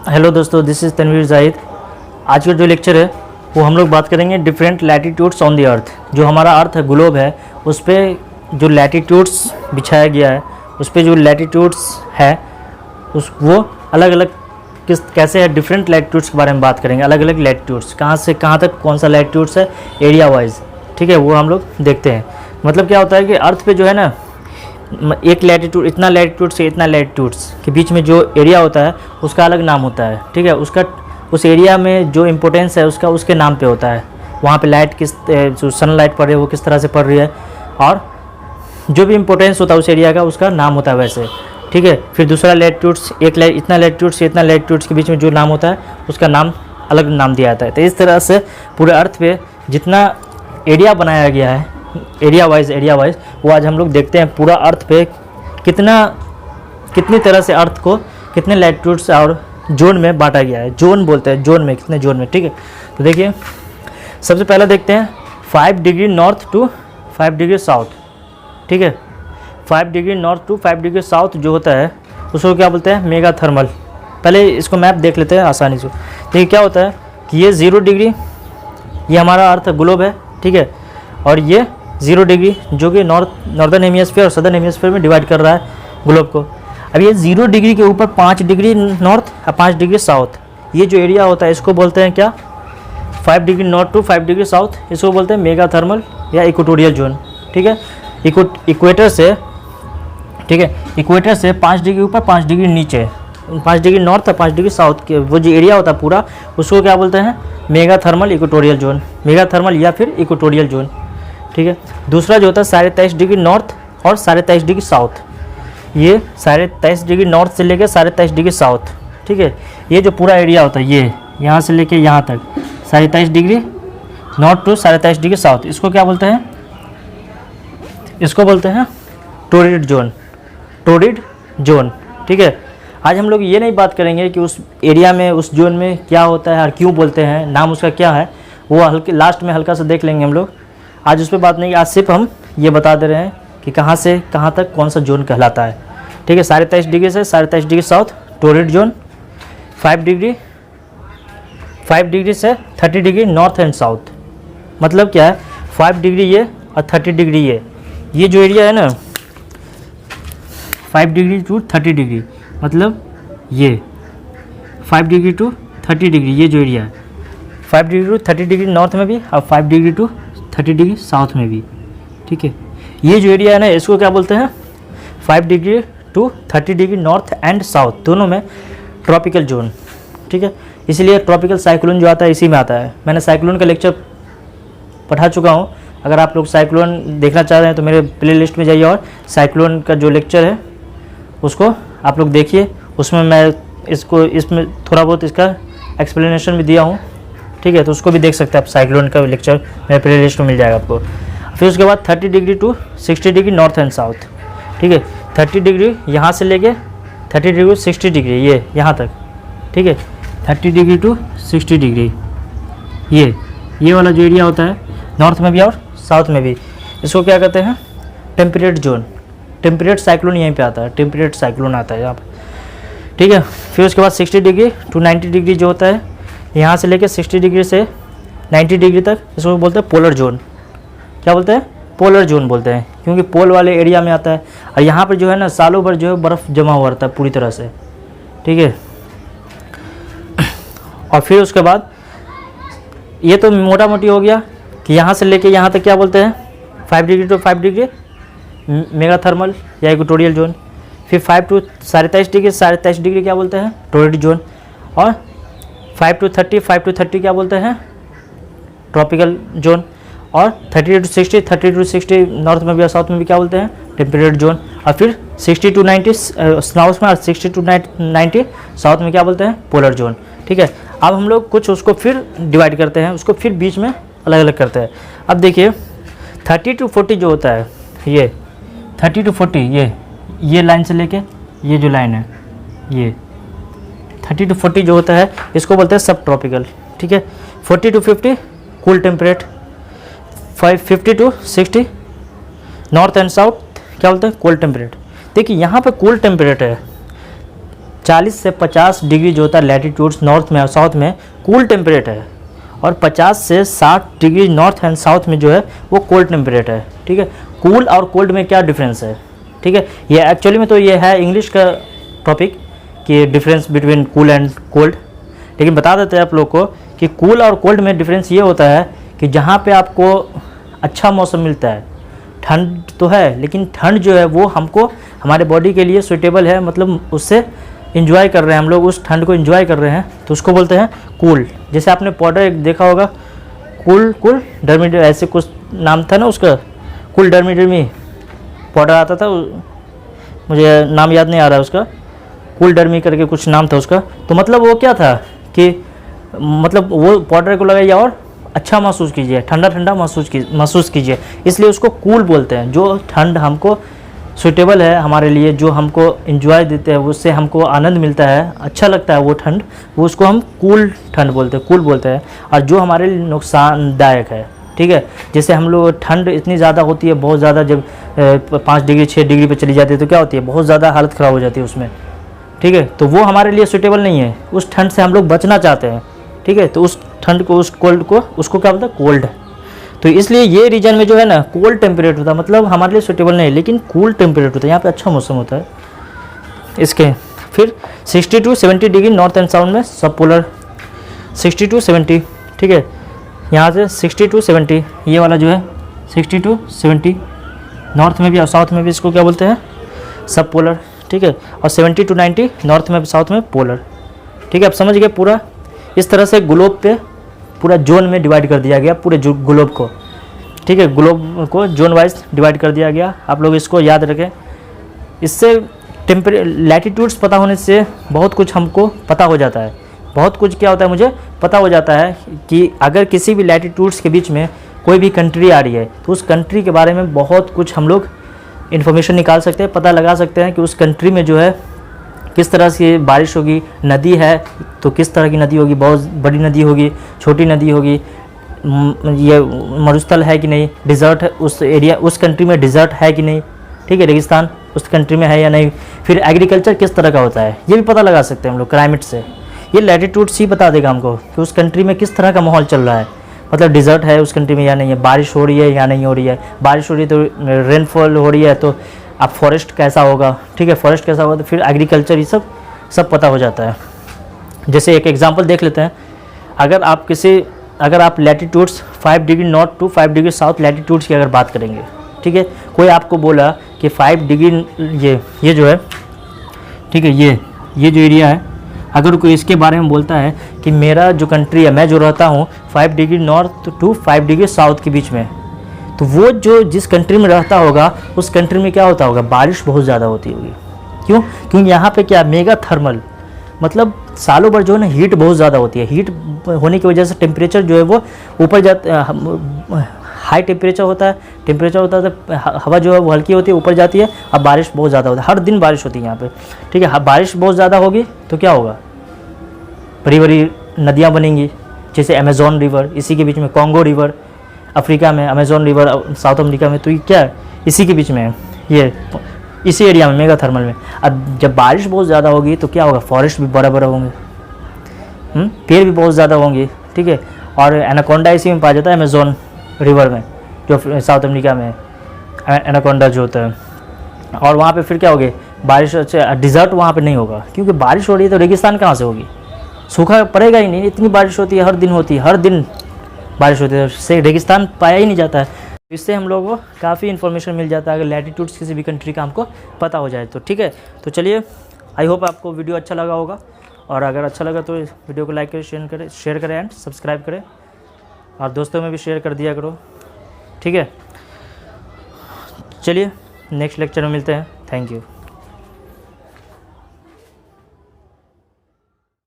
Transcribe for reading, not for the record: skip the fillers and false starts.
Hello दोस्तों, this is Tanveer Zahid. आज का जो लेक्चर है वो हम लोग बात करेंगे different latitudes on the earth. जो हमारा अर्थ है, ग्लोब है, उस पर जो लैटिट्यूड्स बिछाया गया है, उस पर जो लैटिट्यूड्स है वो अलग अलग कैसे है, डिफरेंट लैटिट्यूड्स के बारे में बात करेंगे। अलग अलग लैटिट्यूड्स कहाँ से कहाँ तक कौन सा लैटिट्यूड्स है एरिया वाइज, ठीक है, वो हम लोग देखते हैं। मतलब क्या होता है कि अर्थ पे जो है ना, एक लैटिट्यूड, इतना लैटिट्यूड से इतना लैटिट्यूड्स के बीच में जो एरिया होता है उसका अलग नाम होता है, ठीक है। उसका उस एरिया में जो इम्पोर्टेंस है उसका उसके नाम पे होता है। वहाँ पे लाइट किस जो सनलाइट पड़ रही है वो किस तरह से पड़ रही है, और जो भी इम्पोर्टेंस होता है उस एरिया का उसका नाम होता है वैसे, ठीक है। फिर दूसरा लैटिट्यूड्स, इतना लैटिट्यूड से इतना लैटिट्यूड्स के बीच में जो नाम होता है उसका नाम अलग नाम दिया जाता है। तो इस तरह से पूरे अर्थ पे जितना एरिया बनाया गया है, एरिया वाइज वो आज हम लोग देखते हैं। पूरा अर्थ पे कितनी तरह से अर्थ को कितने लैटिट्यूड्स और जोन में बांटा गया है। जोन बोलते हैं, जोन में, कितने जोन में, ठीक है। तो देखिए, सबसे पहले देखते हैं 5 degree north to 5 degree south, ठीक है। 5 degree north to 5 degree south जो होता है उसको क्या बोलते हैं, मेगा थर्मल। पहले इसको मैप देख लेते हैं आसानी से। देखिए क्या होता है कि ये 0 डिग्री, ये हमारा अर्थ ग्लोब है, ठीक है, और ये 0 डिग्री जो कि नॉर्दर्न हेमिस्फीयर और सदर्न हेमिस्फीयर में डिवाइड कर रहा है ग्लोब को। अब ये 0 डिग्री के ऊपर 5 डिग्री नॉर्थ और 5 डिग्री साउथ, ये जो एरिया होता है इसको बोलते हैं क्या, 5 degree north to 5 degree south, इसको बोलते हैं मेगा थर्मल या इक्वेटोरियल जोन, ठीक है। इक्वेटर से, ठीक है, इक्वेटर से 5 डिग्री ऊपर 5 डिग्री नीचे, 5 डिग्री नॉर्थ और 5 डिग्री साउथ के वो जो एरिया होता है पूरा, उसको क्या बोलते हैं, mega thermal equatorial zone, mega thermal या फिर इक्वेटोरियल जोन, ठीक है। दूसरा जो होता है 23.5 डिग्री नॉर्थ और 23.5 डिग्री साउथ, ये 23.5 डिग्री नॉर्थ से लेकर 23.5 डिग्री साउथ, ठीक है। ये जो पूरा एरिया होता है ये यहाँ से लेकर यहाँ तक 23.5 degree north to 23.5 degree south, इसको क्या बोलते हैं, इसको बोलते हैं टोरिड जोन, ठीक है। आज हम लोग ये नहीं बात करेंगे कि उस एरिया में, उस जोन में क्या होता है और क्यों बोलते हैं, नाम उसका क्या है, वो हल्के लास्ट में हल्का सा देख लेंगे हम लोग। आज उस पर बात नहीं, आज सिर्फ हम ये बता दे रहे हैं कि कहाँ से कहाँ तक कौन सा जोन कहलाता है, ठीक है। 23.5 डिग्री से 23.5 degree south torrid zone, 5 degree से 30 डिग्री नॉर्थ एंड साउथ। मतलब क्या है, 5 डिग्री ये और 30 डिग्री ये जो एरिया है ना, 5 डिग्री टू 30 डिग्री, मतलब ये 5 डिग्री टू 30 डिग्री ये जो एरिया है, 5 डिग्री टू 30 डिग्री नॉर्थ में भी और 5 डिग्री टू 30 डिग्री साउथ में भी, ठीक है। ये जो एरिया है ना, इसको क्या बोलते हैं, 5 degree to 30 degree north and south दोनों में ट्रॉपिकल जोन, ठीक है। इसलिए ट्रॉपिकल साइक्लोन जो आता है इसी में आता है। मैंने साइक्लोन का लेक्चर पढ़ा चुका हूँ। अगर आप लोग साइक्लोन देखना चाह रहे हैं तो मेरे प्ले लिस्ट में जाइए और साइक्लोन का जो लेक्चर है उसको आप लोग देखिए। उसमें मैं इसमें थोड़ा बहुत इसका एक्सप्लेनेशन भी दिया हूँ, ठीक है। तो उसको भी देख सकते हैं आप, साइक्लोन का लेक्चर मेरे प्ले लिस्ट में मिल जाएगा आपको। फिर उसके बाद 30 degree to 60 degree north and south, ठीक है। 30 डिग्री यहाँ से लेके 30 डिग्री 60 डिग्री ये यहाँ तक, ठीक है। 30 डिग्री टू 60 डिग्री ये वाला जो एरिया होता है नॉर्थ में भी और साउथ में भी, इसको क्या कहते हैं, टेम्परेट जोन। टेम्परेट साइक्लोन यहीं पे आता है, टेम्परेट साइक्लोन आता है यहाँ पर, ठीक है। फिर उसके बाद 60 डिग्री टू 90 डिग्री जो होता है, यहाँ से लेकर 60 डिग्री से 90 डिग्री तक, इसको बोलते हैं पोलर जोन। क्या बोलते हैं, पोलर जोन बोलते हैं, क्योंकि पोल वाले एरिया में आता है। और यहाँ पर जो है ना, सालों भर जो है बर्फ़ जमा हुआ रहता है पूरी तरह से, ठीक है। और फिर उसके बाद ये तो मोटा मोटी हो गया कि यहाँ से लेके यहाँ तक क्या बोलते हैं, 5 degree to 5 degree mega thermal या इक्वेटोरियल जोन। फिर 5 टू 23.5 डिग्री क्या बोलते हैं, टोरिड जोन। और 5 टू 30 क्या बोलते हैं, ट्रॉपिकल जोन। और 30 टू 60 नॉर्थ में भी और साउथ में भी क्या बोलते हैं, टेम्परेट जोन। और फिर 60 टू 90 नॉर्थ में और 60 टू 90 साउथ में क्या बोलते हैं, पोलर जोन, ठीक है। अब हम लोग कुछ उसको फिर डिवाइड करते हैं, उसको फिर बीच में अलग अलग करते हैं। अब देखिए 30 टू 40 जो होता है, ये 30 टू 40 ये लाइन से लेके ये जो लाइन है, ये 30 टू 40 जो होता है इसको बोलते हैं सब ट्रॉपिकल, ठीक है। 40 to 50 cool temperate, 50 to 60 north and south क्या बोलते हैं, कोल्ड टेम्परेट। देखिए यहाँ पे कोल्ड टेम्परेट है, 40 से 50 डिग्री जो होता है लैटिट्यूड्स नॉर्थ में और साउथ में कूल टेम्परेट है, और 50 से 60 डिग्री नॉर्थ एंड साउथ में जो है वो कोल्ड टेम्परेट है। ठीक है, कूल और कोल्ड में क्या डिफरेंस है? ठीक है, ये एक्चुअली में तो ये है इंग्लिश का टॉपिक कि difference between cool and cold, लेकिन बता देते हैं आप लोग को कि कूल और कोल्ड में डिफरेंस ये होता है कि जहाँ पे आपको अच्छा मौसम मिलता है, ठंड तो है लेकिन ठंड जो है वो हमको हमारे बॉडी के लिए सूटेबल है, मतलब उससे इंजॉय कर रहे हैं हम लोग, उस ठंड को इंजॉय कर रहे हैं, तो उसको बोलते हैं कूल। जैसे आपने पाउडर एक देखा होगा, कूल डर्मी, ऐसे कुछ नाम था ना उसका, कूल डर्मी पाउडर आता था, मुझे नाम याद नहीं आ रहा है उसका, कूल डर्मी करके कुछ नाम था उसका। तो मतलब वो क्या था कि मतलब वो पाउडर को लगाइए और अच्छा महसूस कीजिए, ठंडा ठंडा महसूस कीजिए, इसलिए उसको कूल बोलते हैं। जो ठंड हमको सूटेबल है हमारे लिए, जो हमको एंजॉय देते हैं, उससे हमको आनंद मिलता है, अच्छा लगता है वो ठंड, वो उसको हम कूल ठंड बोलते हैं, कूल बोलते हैं। और जो हमारे लिए नुकसानदायक है, ठीक है, जैसे हम लोग ठंड इतनी ज़्यादा होती है, बहुत ज़्यादा, जब 5 डिग्री 6 डिग्री पे चली जाती है तो क्या होती है, बहुत ज़्यादा हालत ख़राब हो जाती है उसमें। ठीक है, तो वो हमारे लिए सूटेबल नहीं है, उस ठंड से हम लोग बचना चाहते हैं। ठीक है, तो उस ठंड को, उस कोल्ड को, उसको क्या बोलते हैं, कोल्ड। तो इसलिए ये रीजन में जो है ना कोल्ड टेम्परेट होता है, मतलब हमारे लिए सूटेबल नहीं है, लेकिन कूल टेम्परेट होता है, यहाँ पे अच्छा मौसम होता है इसके। फिर 60 to 70 degree north and south में सब पोलर, 60 to 70, ठीक है, यहाँ से 60 to 70, ये वाला जो है 60 to 70 नॉर्थ में भी और साउथ में भी, इसको क्या बोलते हैं, सब पोलर। ठीक है, और 70 to 90 नॉर्थ में साउथ में पोलर। ठीक है, आप समझ गए पूरा। इस तरह से ग्लोब पे पूरा जोन में डिवाइड कर दिया गया, पूरे ग्लोब को। ठीक है, ग्लोब को जोन वाइज डिवाइड कर दिया गया, आप लोग इसको याद रखें। इससे लैटिट्यूड्स पता होने से बहुत कुछ हमको पता हो जाता है, बहुत कुछ क्या होता है मुझे पता हो जाता है कि अगर किसी भी लैटिट्यूड्स के बीच में कोई भी कंट्री आ रही है तो उस कंट्री के बारे में बहुत कुछ हम लोग इन्फॉर्मेशन निकाल सकते हैं, पता लगा सकते हैं कि उस कंट्री में जो है किस तरह से बारिश होगी, नदी है तो किस तरह की नदी होगी, बहुत बड़ी नदी होगी, छोटी नदी होगी, ये मरुस्थल है कि नहीं, डिज़र्ट है उस एरिया, उस कंट्री में डिज़र्ट है कि नहीं, ठीक है, रेगिस्तान उस कंट्री में है या नहीं। फिर एग्रीकल्चर किस तरह का होता है ये भी पता लगा सकते हैं हम लोग क्लाइमेट से। ये लैटिट्यूड्स ही बता देगा हमको कि उस कंट्री में किस तरह का माहौल चल रहा है, मतलब डिज़र्ट है उस कंट्री में या नहीं है, बारिश हो रही है या नहीं हो रही है, बारिश हो रही है तो रेनफॉल हो रही है तो अब फॉरेस्ट कैसा होगा, ठीक है, फॉरेस्ट कैसा होगा, तो फिर एग्रीकल्चर ये सब पता हो जाता है। जैसे एक एग्जांपल देख लेते हैं, अगर आप latitudes 5 degree north to 5 degree south latitudes की अगर बात करेंगे, ठीक है, कोई आपको बोला कि 5 डिग्री ये जो है, ठीक है, ये जो एरिया है, अगर कोई इसके बारे में बोलता है कि मेरा जो कंट्री है, मैं जो रहता हूँ 5 degree north to 5 degree south के बीच में, तो वो जो जिस कंट्री में रहता होगा उस कंट्री में क्या होता होगा, बारिश बहुत ज़्यादा होती होगी। क्यों? क्योंकि यहाँ पे क्या मेगा थर्मल, मतलब सालों भर जो है ना हीट बहुत ज़्यादा होती है, हीट होने की वजह से टेम्परेचर जो है वो ऊपर जाता, हाई टेम्परेचर होता है तो हवा जो है वो हल्की होती है, ऊपर जाती है, अब बारिश बहुत ज़्यादा होती है, हर दिन बारिश होती है यहाँ पे। ठीक है, बारिश बहुत ज़्यादा होगी तो क्या होगा, बड़ी बड़ी नदियाँ बनेंगी, जैसे अमेज़न रिवर, इसी के बीच में कॉन्गो रिवर, अफ्रीका में अमेज़न रिवर, साउथ अमेरिका में, तो ये क्या है, इसी के बीच में है, ये इसी एरिया में मेगा थर्मल में। अब जब बारिश बहुत ज़्यादा होगी तो क्या होगा, फॉरेस्ट भी बड़ा बड़ा होंगे, पेड़ भी बहुत ज़्यादा होंगे, ठीक है, और एनाकोंडा इसी में पाया जाता है अमेज़न रिवर में, जो साउथ अमेरिका में एनाकोंडा जो होता है। और वहाँ पे फिर क्या होगी, बारिश, अच्छा डिज़र्ट वहाँ पे नहीं होगा, क्योंकि बारिश हो रही है तो रेगिस्तान कहाँ से होगी, सूखा पड़ेगा ही नहीं, इतनी बारिश होती है, हर दिन होती है, हर दिन बारिश होती है, से रेगिस्तान पाया ही नहीं जाता है। इससे हम लोगों को काफ़ी इन्फॉर्मेशन मिल जाता है अगर लैटिट्यूड्स किसी भी कंट्री का हमको पता हो जाए तो। ठीक है, तो चलिए, आई होप आपको वीडियो अच्छा लगा होगा, और अगर अच्छा लगा तो इस वीडियो को लाइक करें, शेयर करें एंड सब्सक्राइब करें, और दोस्तों में भी शेयर कर दिया करो। ठीक है, चलिए नेक्स्ट लेक्चर में मिलते हैं, थैंक यू।